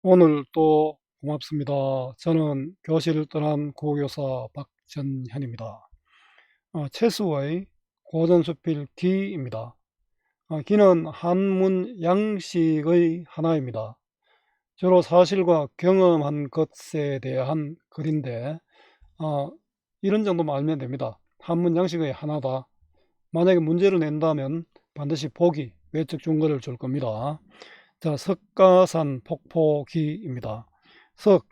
오늘 또 고맙습니다. 저는 교실을 떠난 국어교사 박전현입니다. 채수의 고전수필 기입니다. 기는 한문 양식의 하나입니다. 주로 사실과 경험한 것에 대한 글인데 이런 정도만 알면 됩니다. 한문 양식의 하나다. 만약에 문제를 낸다면 반드시 보기, 외적 증거를 줄 겁니다. 자, 석가산 폭포기입니다. 석,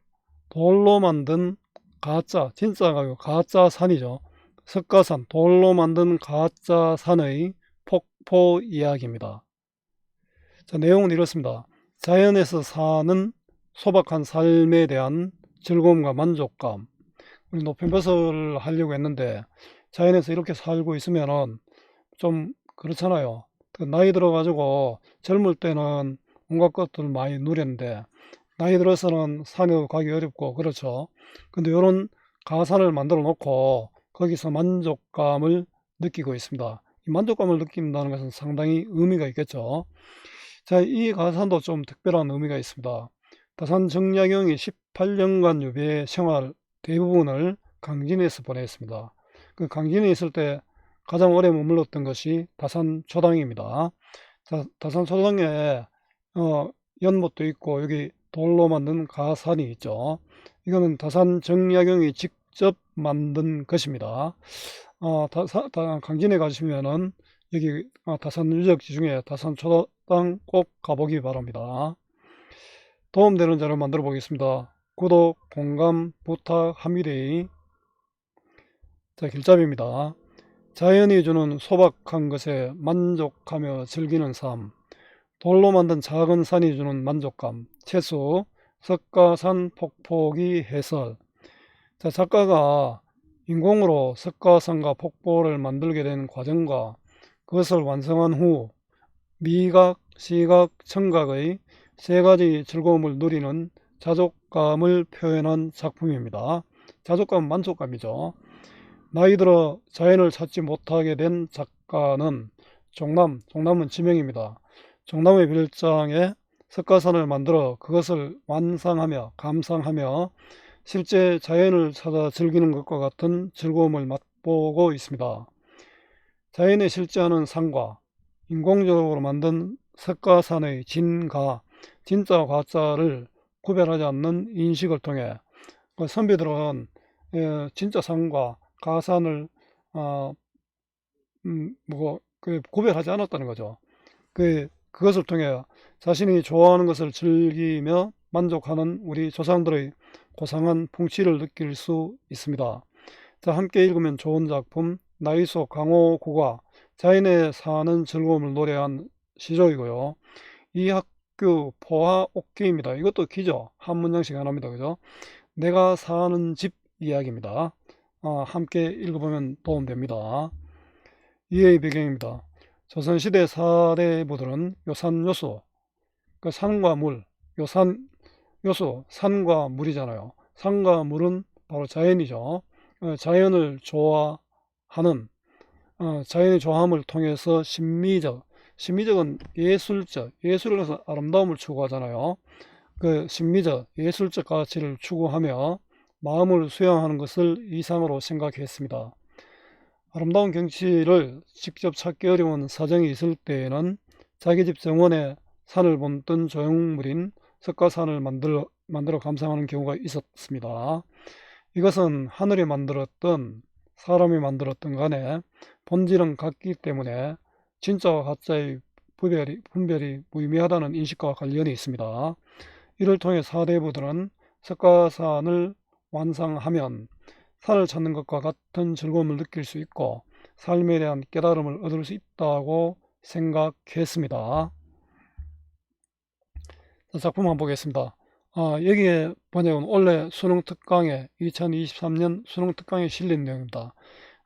돌로 만든 가짜, 진짜가 아니고 가짜 산이죠. 석가산, 돌로 만든 가짜 산의 폭포 이야기입니다. 자, 내용은 이렇습니다. 자연에서 사는 소박한 삶에 대한 즐거움과 만족감. 우리 노편벼슬을 하려고 했는데 자연에서 이렇게 살고 있으면은 좀 그렇잖아요. 나이 들어가지고 젊을 때는 온갖 것들 많이 누렸는데 나이 들어서는 산에 가기 어렵고 그렇죠. 근데 이런 가산을 만들어 놓고 거기서 만족감을 느끼고 있습니다. 이 만족감을 느낀다는 것은 상당히 의미가 있겠죠. 자, 이 가산도 좀 특별한 의미가 있습니다. 다산 정약용이 18년간 유배 생활 대부분을 강진에서 보냈습니다. 그 강진에 있을 때 가장 오래 머물렀던 것이 다산 초당입니다. 다산 초당에 연못도 있고 여기 돌로 만든 가산이 있죠. 이거는 다산 정약용이 직접 만든 것입니다. 강진에 가시면은 여기 다산 유적지 중에 다산 초당 꼭 가보기 바랍니다. 도움되는 자료 만들어 보겠습니다. 구독, 공감 부탁합니다. 자, 길잡이입니다. 자연이 주는 소박한 것에 만족하며 즐기는 삶, 돌로 만든 작은 산이 주는 만족감, 채수, 석가산 폭포기 해설. 자, 작가가 인공으로 석가산과 폭포를 만들게 된 과정과 그것을 완성한 후 미각, 시각, 청각의 세 가지 즐거움을 누리는 자족감을 표현한 작품입니다. 자족감은 만족감이죠. 나이 들어 자연을 찾지 못하게 된 작가는 종남은 지명입니다. 종남의 별장에 석가산을 만들어 그것을 완상하며 감상하며 실제 자연을 찾아 즐기는 것과 같은 즐거움을 맛보고 있습니다. 자연에 실제하는 산과 인공적으로 만든 석가산의 진가, 진짜와 가짜를 구별하지 않는 인식을 통해 선비들은 진짜 산과 가산을 구별하지 않았다는 거죠. 그것을 통해 자신이 좋아하는 것을 즐기며 만족하는 우리 조상들의 고상한 풍치를 느낄 수 있습니다. 자, 함께 읽으면 좋은 작품 나이소 강호구가 자연에 사는 즐거움을 노래한 시조이고요. 이 학교 포화 옥기입니다. 이것도 기죠. 한문 양식 하나입니다. 그죠? 내가 사는 집 이야기입니다. 함께 읽어보면 도움됩니다. 이해의 배경입니다. 조선시대 사대부들은 요산요수, 그 산과 물, 요수, 산과 물이잖아요. 산과 물은 바로 자연이죠. 자연을 좋아하는, 자연의 좋아함을 통해서 심미적은 예술적, 예술을 해서 아름다움을 추구하잖아요. 그 심미적, 예술적 가치를 추구하며 마음을 수양하는 것을 이상으로 생각했습니다. 아름다운 경치를 직접 찾기 어려운 사정이 있을 때에는 자기 집 정원에 산을 본뜬 조형물인 석가산을 만들어 감상하는 경우가 있었습니다. 이것은 하늘이 만들었던 사람이 만들었던 간에 본질은 같기 때문에 진짜와 가짜의 분별이 무의미하다는 인식과 관련이 있습니다. 이를 통해 사대부들은 석가산을 완상하면 산을 찾는 것과 같은 즐거움을 느낄 수 있고 삶에 대한 깨달음을 얻을 수 있다고 생각했습니다. 작품 한번 보겠습니다. 여기에 번역은 원래 수능특강에 2023년 수능특강에 실린 내용입니다.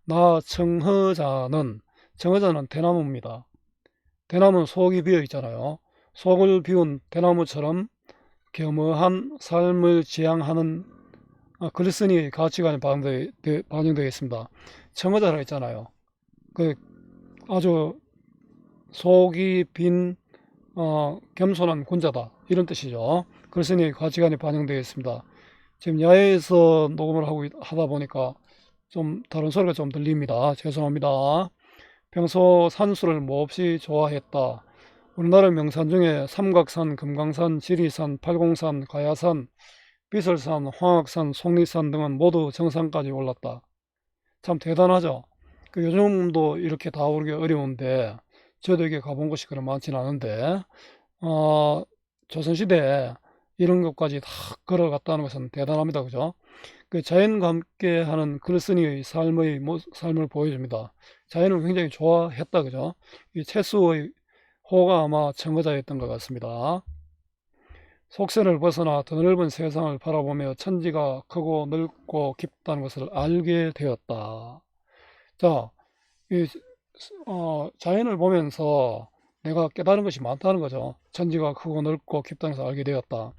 나 청허자는 대나무입니다. 대나무는 속이 비어 있잖아요. 속을 비운 대나무처럼 겸허한 삶을 지향하는 글쓴이의 가치관이 반영되어 있습니다. 청허자라 했잖아요. 그 아주 속이 빈 겸손한 군자다 이런 뜻이죠. 글쓴이의 가치관이 반영되어 있습니다. 지금 야외에서 녹음을 하다 보니까 좀 다른 소리가 좀 들립니다. 죄송합니다. 평소 산수를 몹시 좋아했다. 우리나라 명산 중에 삼각산, 금강산, 지리산, 팔공산, 가야산, 비설산, 황악산, 속리산 등은 모두 정상까지 올랐다. 참 대단하죠. 요즘도 이렇게 다 오르기 어려운데 저도 이게 가본 곳이 그렇게 많지는 않은데 조선시대에 이런 것까지 다 걸어갔다는 것은 대단합니다. 그죠? 자연과 함께하는 글쓴이의 삶을 보여줍니다. 자연을 굉장히 좋아했다. 그죠? 이 채수의 호가 아마 청거자였던 것 같습니다. 속세를 벗어나 더 넓은 세상을 바라보며 천지가 크고 넓고 깊다는 것을 알게 되었다. 자, 이 자연을 보면서 내가 깨달은 것이 많다는 거죠. 천지가 크고 넓고 깊다는 것을 알게 되었다.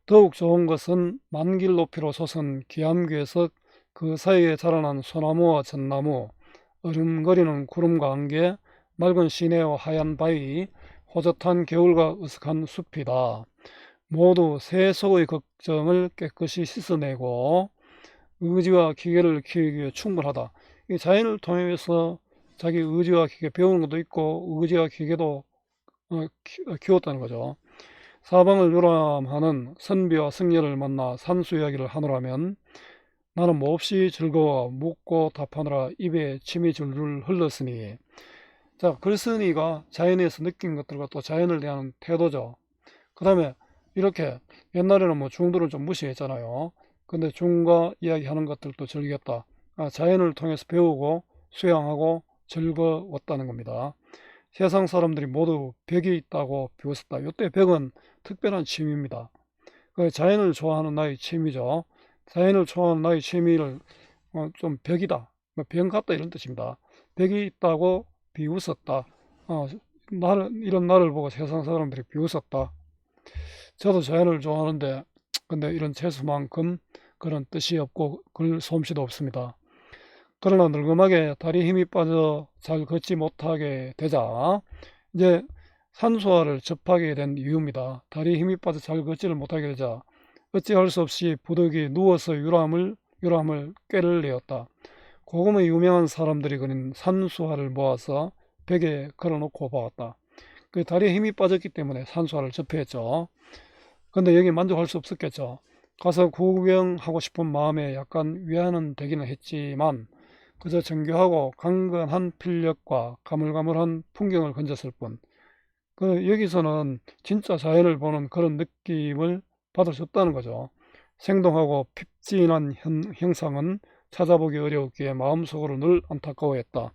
더욱 좋은 것은 만길 높이로 솟은 기암괴석, 그 사이에 자라난 소나무와 전나무, 으름거리는 구름과 안개, 맑은 시내와 하얀 바위, 호젓한 겨울과 으슥한 숲이다. 모두 세속의 걱정을 깨끗이 씻어내고 의지와 기계를 키우기 위해 충분하다. 이 자연을 통해서 자기 의지와 기계 배우는 것도 있고 의지와 기계도 키웠다는 거죠. 사방을 요람하는 선비와 승려를 만나 산수 이야기를 하노라면 나는 몹시 즐거워 묻고 답하느라 입에 침이 줄줄 흘렀으니. 자, 글쓴이가 자연에서 느낀 것들과 또 자연을 대하는 태도죠. 그 다음에 이렇게 옛날에는 뭐 중들을 좀 무시했잖아요. 근데 중과 이야기하는 것들도 즐겼다. 자연을 통해서 배우고 수양하고 즐거웠다는 겁니다. 세상 사람들이 모두 벽이 있다고 비웃었다. 이때 벽은 특별한 취미입니다. 자연을 좋아하는 나의 취미죠. 자연을 좋아하는 나의 취미를 좀 벽이다, 병 같다 이런 뜻입니다. 벽이 있다고 비웃었다. 이런 나를 보고 세상 사람들이 비웃었다. 저도 자연을 좋아하는데 근데 이런 채수만큼 그런 뜻이 없고 글 솜씨도 없습니다. 그러나 늙음하게 다리 힘이 빠져 잘 걷지 못하게 되자 이제 산수화를 접하게 된 이유입니다. 다리 힘이 빠져 잘 걷지를 못하게 되자 어찌할 수 없이 부득이 누워서 유람을 꾀를 내었다. 고금의 유명한 사람들이 그린 산수화를 모아서 벽에 걸어놓고 보았다. 다리에 힘이 빠졌기 때문에 산수화를 접했죠. 근데 여기 만족할 수 없었겠죠. 가서 구경하고 싶은 마음에 약간 위안은 되기는 했지만 그저 정교하고 강건한 필력과 가물가물한 풍경을 건졌을 뿐. 여기서는 진짜 자연을 보는 그런 느낌을 받을 수 없다는 거죠. 생동하고 핍진한 형상은 찾아보기 어려웠기에 마음속으로 늘 안타까워했다.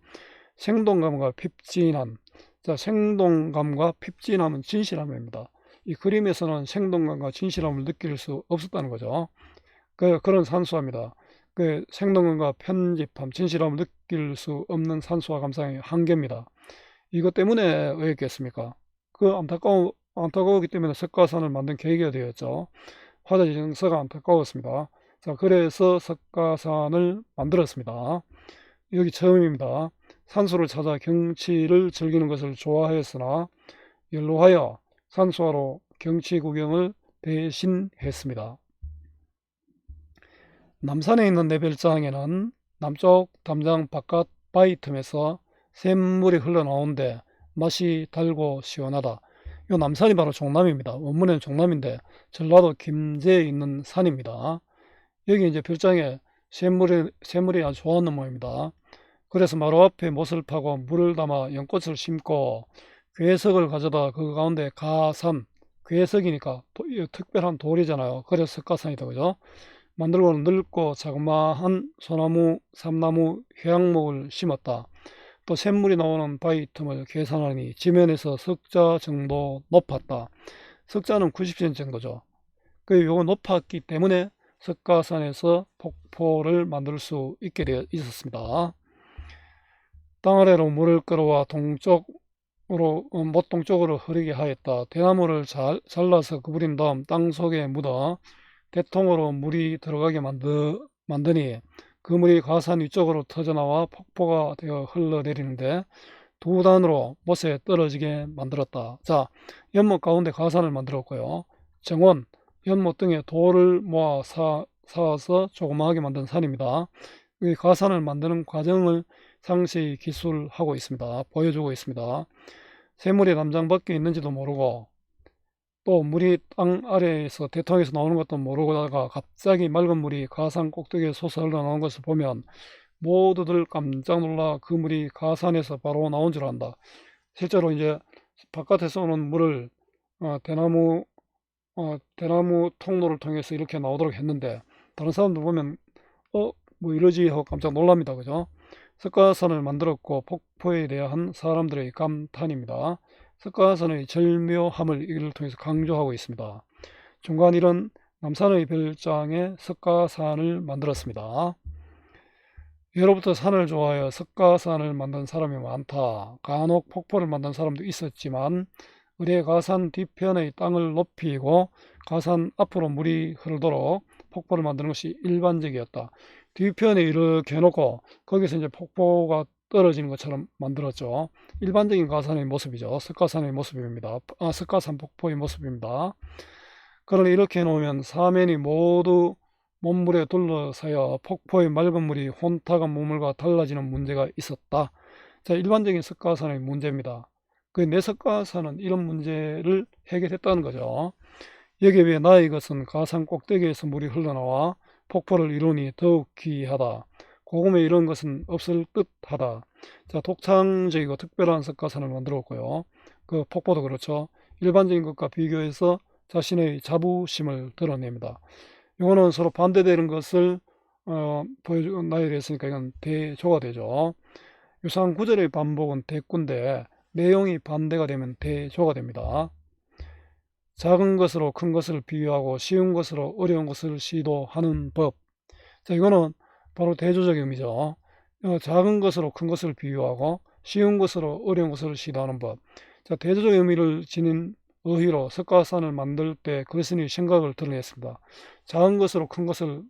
생동감과 핍진한. 자, 생동감과 핍진함은 진실함입니다. 이 그림에서는 생동감과 진실함을 느낄 수 없었다는 거죠. 그런 산수화입니다. 생동감과 편집함, 진실함을 느낄 수 없는 산수화 감상의 한계입니다. 이것 때문에 왜였겠습니까? 안타까웠기 때문에 석가산을 만든 계기가 되었죠. 화자지정서가 안타까웠습니다. 자, 그래서 석가산을 만들었습니다. 여기 처음입니다. 산수를 찾아 경치를 즐기는 것을 좋아하였으나 연로하여 산수화로 경치 구경을 대신했습니다. 남산에 있는 내 별장에는 남쪽 담장 바깥 바위 틈에서 샘물이 흘러나오는데 맛이 달고 시원하다. 이 남산이 바로 종남입니다. 원문에는 종남인데 전라도 김제에 있는 산입니다. 여기 이제 별장에 샘물이 아주 좋았는 모양입니다. 그래서 마루 앞에 못을 파고 물을 담아 연꽃을 심고 괴석을 가져다 그 가운데 가산, 괴석이니까 특별한 돌이잖아요. 그래서 석가산이다, 그죠? 만들고는 넓고 자그마한 소나무, 삼나무, 휴양목을 심었다. 또 샘물이 나오는 바위 틈을 계산하니 지면에서 석자 정도 높았다. 석자는 90cm 정도죠. 요거 높았기 때문에 석가산에서 폭포를 만들 수 있게 되어 있었습니다. 땅 아래로 물을 끌어와 못동쪽으로 흐르게 하였다. 대나무를 잘라서 그부린 다음 땅 속에 묻어 대통으로 물이 들어가게 만드니 그 물이 가산 위쪽으로 터져나와 폭포가 되어 흘러내리는데 두 단으로 못에 떨어지게 만들었다. 자, 연못 가운데 가산을 만들었고요. 정원, 연못 등에 돌을 모아 쌓아서 조그마하게 만든 산입니다. 이 가산을 만드는 과정을 상세히 기술하고 있습니다. 보여주고 있습니다. 샘물이 담장 밖에 있는지도 모르고 또 물이 땅 아래에서 대통에서 나오는 것도 모르다가 갑자기 맑은 물이 가산 꼭대기에 솟아 흘러나오는 것을 보면 모두들 깜짝 놀라 그 물이 가산에서 바로 나온 줄 안다. 실제로 이제 바깥에서 오는 물을 대나무 통로를 통해서 이렇게 나오도록 했는데 다른 사람들 보면 뭐 이러지 하고 깜짝 놀랍니다. 그죠? 석가산을 만들었고 폭포에 대한 사람들의 감탄입니다. 석가산의 절묘함을 이를 통해서 강조하고 있습니다. 중간일은 남산의 별장에 석가산을 만들었습니다. 예로부터 산을 좋아하여 석가산을 만든 사람이 많다. 간혹 폭포를 만든 사람도 있었지만 의뢰 가산 뒤편의 땅을 높이고 가산 앞으로 물이 흐르도록 폭포를 만드는 것이 일반적이었다. 뒤편에 이렇게 해놓고 거기서 이제 폭포가 떨어지는 것처럼 만들었죠. 일반적인 가산의 모습이죠. 석가산의 모습입니다. 석가산 폭포의 모습입니다. 그러나 이렇게 해놓으면 사면이 모두 몸물에 둘러싸여 폭포의 맑은 물이 혼탁한 물과 달라지는 문제가 있었다. 자, 일반적인 석가산의 문제입니다. 그 내석가산은 이런 문제를 해결했다는 거죠. 여기에 비해 나의 것은 가산 꼭대기에서 물이 흘러나와 폭포를 이루니 더욱 기이하다. 고금에 이런 것은 없을 듯하다. 자, 독창적이고 특별한 석가산을 만들었고요. 그 폭포도 그렇죠. 일반적인 것과 비교해서 자신의 자부심을 드러냅니다. 이거는 서로 반대되는 것을 나열을 했으니까 이건 대조가 되죠. 유사한 구절의 반복은 대꾸인데 내용이 반대가 되면 대조가 됩니다. 작은 것으로 큰 것을 비유하고 쉬운 것으로 어려운 것을 시도하는 법. 자, 이거는 바로 대조적 의미죠. 작은 것으로 큰 것을 비유하고 쉬운 것으로 어려운 것을 시도하는 법. 자, 대조적 의미를 지닌 어휘로 석가산을 만들 때 그리스도의 생각을 드러냈습니다. 작은 것으로 큰 것을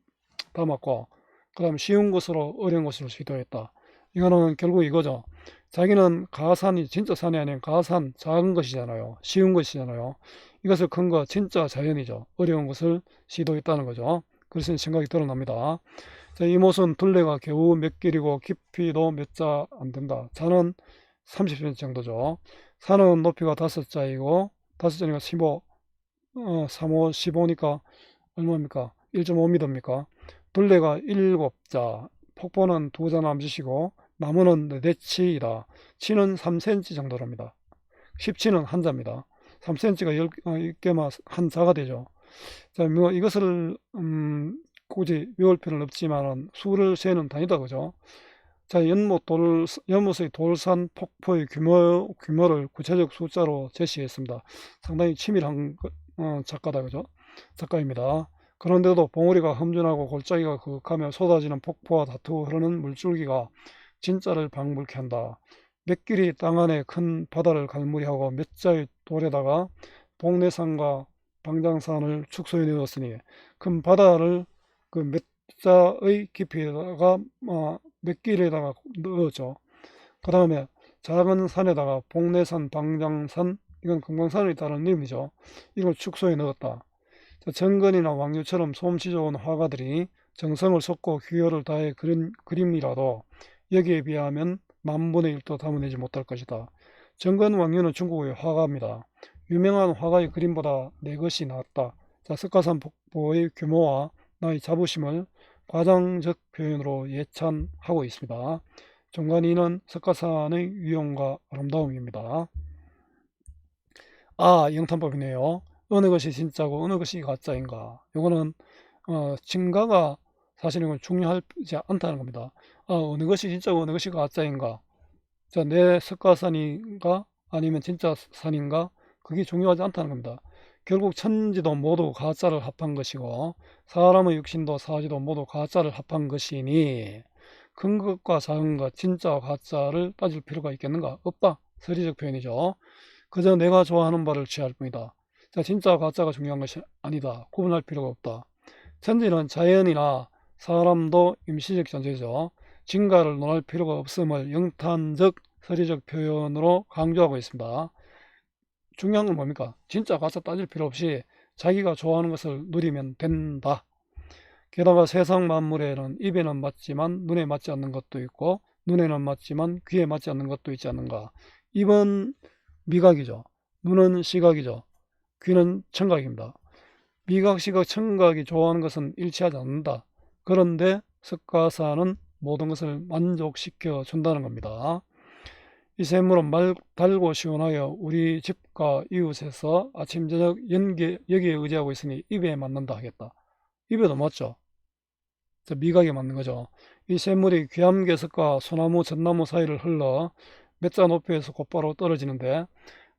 담았고 그 다음 쉬운 것으로 어려운 것을 시도했다. 이거는 결국 이거죠. 자기는 가산이 진짜 산이 아닌 가산 작은 것이잖아요. 쉬운 것이잖아요. 이것을 큰 거 진짜 자연이죠. 어려운 것을 시도했다는 거죠. 그래서 생각이 드러납니다. 자, 이 못은 둘레가 겨우 몇 길이고 깊이도 몇 자 안 된다. 자는 30cm 정도죠. 산은 높이가 5자이고 5자니까 15, 35, 15니까 얼마입니까? 1.5m입니까? 둘레가 7자, 폭포는 2자 남짓이고 나무는 4치이다. 치는 3cm 정도랍니다. 10치는 한 자입니다. 3cm가 10개만 한 자가 되죠. 자, 뭐 이것을 굳이 외울 필요는 없지만 수를 세는 단위다 그죠. 자, 연못의 돌산 폭포의 규모를 구체적 숫자로 제시했습니다. 상당히 치밀한 작가다 그죠. 작가입니다. 그런데도 봉우리가 험준하고 골짜기가 그윽하며 쏟아지는 폭포와 다투어 흐르는 물줄기가 진짜를 방불케 한다. 몇 길이 땅 안에 큰 바다를 갈무리하고 몇 자의 돌에다가 봉내산과 방장산을 축소해 넣었으니 큰 바다를 그 몇 자의 깊이에다가 몇 길에다가 넣었죠. 그 다음에 작은 산에다가 봉내산, 방장산, 이건 금강산에 따른 의미죠. 이걸 축소해 넣었다. 정건이나 왕유처럼 솜씨 좋은 화가들이 정성을 쏟고 규열을 다해 그린 그림이라도 여기에 비하면 만분의 1도 담아내지 못할 것이다. 정건 왕유는 중국의 화가입니다. 유명한 화가의 그림보다 내 것이 낫다. 자, 석가산 폭포의 규모와 나의 자부심을 과장적 표현으로 예찬하고 있습니다. 정관이는 석가산의 위엄과 아름다움입니다. 영탄법이네요. 어느 것이 진짜고 어느 것이 가짜인가. 이거는 증가가 사실은 이건 중요하지 않다는 겁니다. 어느 것이 진짜고 어느 것이 가짜인가. 자, 내 석가산인가 아니면 진짜 산인가 그게 중요하지 않다는 겁니다. 결국 천지도 모두 가짜를 합한 것이고 사람의 육신도 사지도 모두 가짜를 합한 것이니 큰 것과 작은 것 진짜와 가짜를 따질 필요가 있겠는가? 없다. 서리적 표현이죠. 그저 내가 좋아하는 바를 취할 뿐이다. 자, 진짜와 가짜가 중요한 것이 아니다. 구분할 필요가 없다. 천지는 자연이나 사람도 임시적 존재죠. 진가를 논할 필요가 없음을 영탄적 서리적 표현으로 강조하고 있습니다. 중요한 건 뭡니까? 진짜 가짜 따질 필요 없이 자기가 좋아하는 것을 누리면 된다. 게다가 세상 만물에는 입에는 맞지만 눈에 맞지 않는 것도 있고 눈에는 맞지만 귀에 맞지 않는 것도 있지 않는가. 입은 미각이죠. 눈은 시각이죠. 귀는 청각입니다. 미각, 시각, 청각이 좋아하는 것은 일치하지 않는다. 그런데 석가사는 모든 것을 만족시켜 준다는 겁니다. 이 샘물은 달고 시원하여 우리 집과 이웃에서 아침 저녁 여기에 의지하고 있으니 입에 맞는다 하겠다. 입에도 맞죠. 미각에 맞는 거죠. 이 샘물이 귀암괴석과 소나무 전나무 사이를 흘러 몇 자 높이에서 곧바로 떨어지는데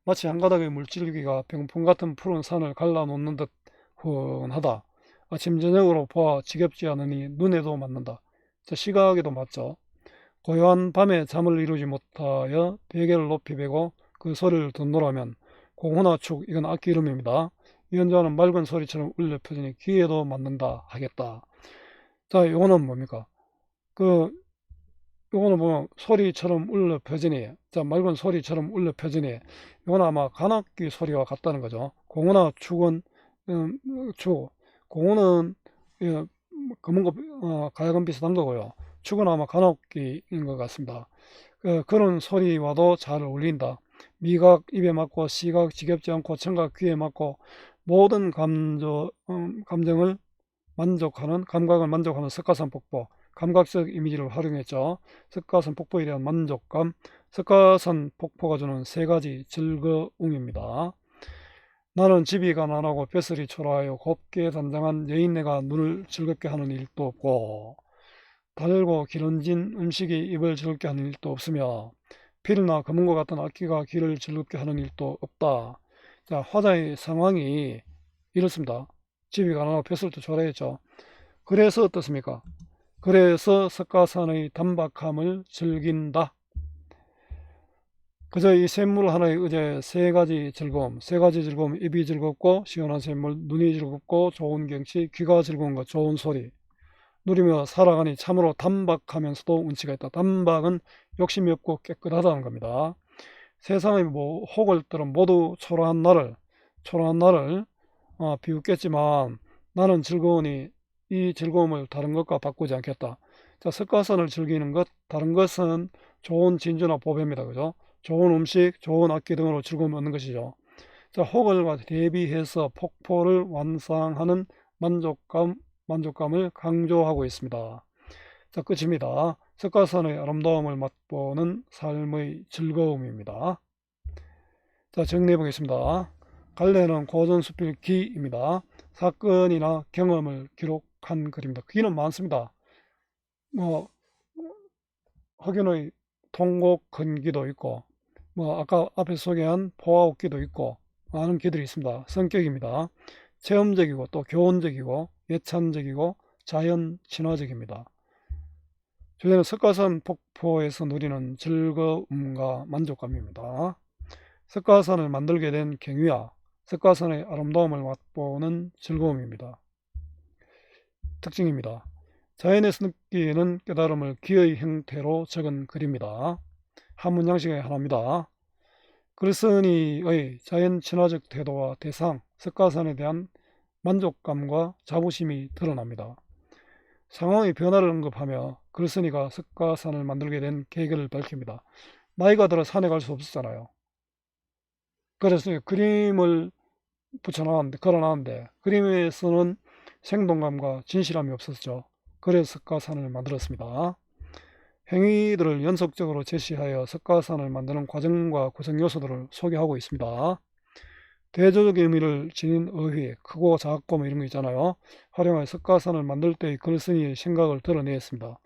마치 한 가닥의 물줄기가 병풍 같은 푸른 산을 갈라놓는 듯 훈하다. 아침 저녁으로 보아 지겹지 않으니 눈에도 맞는다. 시각에도 맞죠. 고요한 밤에 잠을 이루지 못하여 베개를 높이 베고 그 소리를 듣노라면 공허나 축, 이건 악기 이름입니다. 이연자는 맑은 소리처럼 울려 퍼지니 귀에도 맞는다 하겠다. 자, 요거는 뭡니까? 요거는 보면 소리처럼 울려 퍼지니, 자, 맑은 소리처럼 울려 퍼지니, 요거는 아마 관악기 소리와 같다는 거죠. 공허나 축은, 축, 공허는 검은 거, 가야금 비슷한 거고요. 축은 아마 관악기인 것 같습니다. 그런 소리와도 잘 어울린다. 미각 입에 맞고 시각 지겹지 않고 청각 귀에 맞고 모든 감정을 만족하는 감각을 만족하는 석가산 폭포, 감각적 이미지를 활용했죠. 석가산 폭포에 대한 만족감, 석가산 폭포가 주는 세 가지 즐거움입니다. 나는 집이 가난하고 벼슬이 초라하여 곱게 단장한 여인네가 눈을 즐겁게 하는 일도 없고 달고 기름진 음식이 입을 즐겁게 하는 일도 없으며 필이나 검은과 같은 악기가 귀를 즐겁게 하는 일도 없다. 자, 화자의 상황이 이렇습니다. 집이 가난하고 벼슬도 초라했죠. 그래서 어떻습니까? 그래서 석가산의 단박함을 즐긴다. 그저 이 샘물 하나에 의제 세 가지 즐거움, 입이 즐겁고 시원한 샘물, 눈이 즐겁고 좋은 경치, 귀가 즐거운 것, 좋은 소리 누리며 살아가니 참으로 단박하면서도 운치가 있다. 단박은 욕심이 없고 깨끗하다는 겁니다. 세상의 혹을들은 모두 초라한 나를 비웃겠지만 나는 즐거우니 이 즐거움을 다른 것과 바꾸지 않겠다. 자, 석가산을 즐기는 것, 다른 것은 좋은 진주나 보배입니다. 그죠? 좋은 음식, 좋은 악기 등으로 즐거움을 얻는 것이죠. 자, 혹을과 대비해서 폭포를 완상하는 만족감을 강조하고 있습니다. 자, 끝입니다. 석가산의 아름다움을 맛보는 삶의 즐거움입니다. 자, 정리해 보겠습니다. 갈래는 고전수필기입니다. 사건이나 경험을 기록한 글입니다. 기는 많습니다. 흑인의 통곡 건기도 있고 아까 앞에 소개한 포화옥기도 있고 많은 기들이 있습니다. 성격입니다. 체험적이고 또 교훈적이고 예찬적이고 자연 친화적입니다. 주제는 석가산 폭포에서 누리는 즐거움과 만족감입니다. 석가산을 만들게 된 경위와 석가산의 아름다움을 맛보는 즐거움입니다. 특징입니다. 자연에서 느끼는 깨달음을 기의 형태로 적은 글입니다. 한문 양식의 하나입니다. 글쓴이의 자연 친화적 태도와 대상, 석가산에 대한 만족감과 자부심이 드러납니다. 상황의 변화를 언급하며 글쓴이가 석가산을 만들게 된 계기를 밝힙니다. 나이가 들어 산에 갈 수 없었잖아요. 그래서 그림을 걸어놨는데 그림에서는 생동감과 진실함이 없었죠. 그래서 석가산을 만들었습니다. 행위들을 연속적으로 제시하여 석가산을 만드는 과정과 구성 요소들을 소개하고 있습니다. 대조적 의미를 지닌 어휘, 크고 작고 이런 거 있잖아요. 활용하여 석가산을 만들 때의 글쓴이의 생각을 드러내었습니다.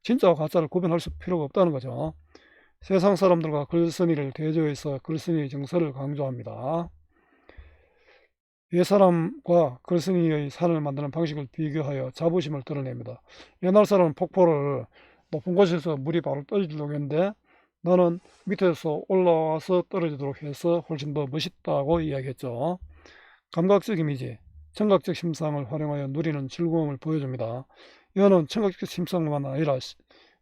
진짜와 가짜를 구분할 필요가 없다는 거죠. 세상 사람들과 글쓴이를 대조해서 글쓴이의 정서를 강조합니다. 옛사람과 글쓴이의 산을 만드는 방식을 비교하여 자부심을 드러냅니다. 옛날 사람은 폭포를 높은 곳에서 물이 바로 떨어지도록 했는데 나는 밑에서 올라와서 떨어지도록 해서 훨씬 더 멋있다고 이야기했죠. 감각적 이미지, 청각적 심상을 활용하여 누리는 즐거움을 보여줍니다. 이거는 청각적 심상만 아니라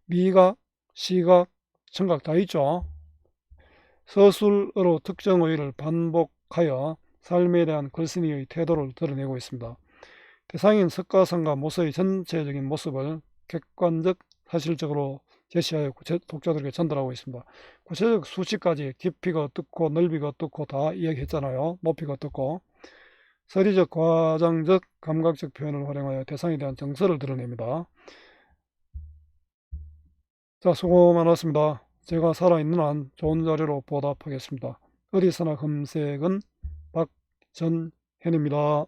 미각, 시각, 청각 다 있죠. 서술어로 특정 어휘를 반복하여 삶에 대한 글쓴이의 태도를 드러내고 있습니다. 대상인 석가상가 모서의 전체적인 모습을 객관적, 사실적으로 제시하여 독자들에게 전달하고 있습니다. 구체적 수치까지 깊이가 어떻고 넓이가 어떻고 다 이야기했잖아요. 높이가 어떻고. 서리적, 과장적, 감각적 표현을 활용하여 대상에 대한 정서를 드러냅니다. 자, 수고 많았습니다. 제가 살아있는 한 좋은 자료로 보답하겠습니다. 어디서나 검색은 박전현입니다.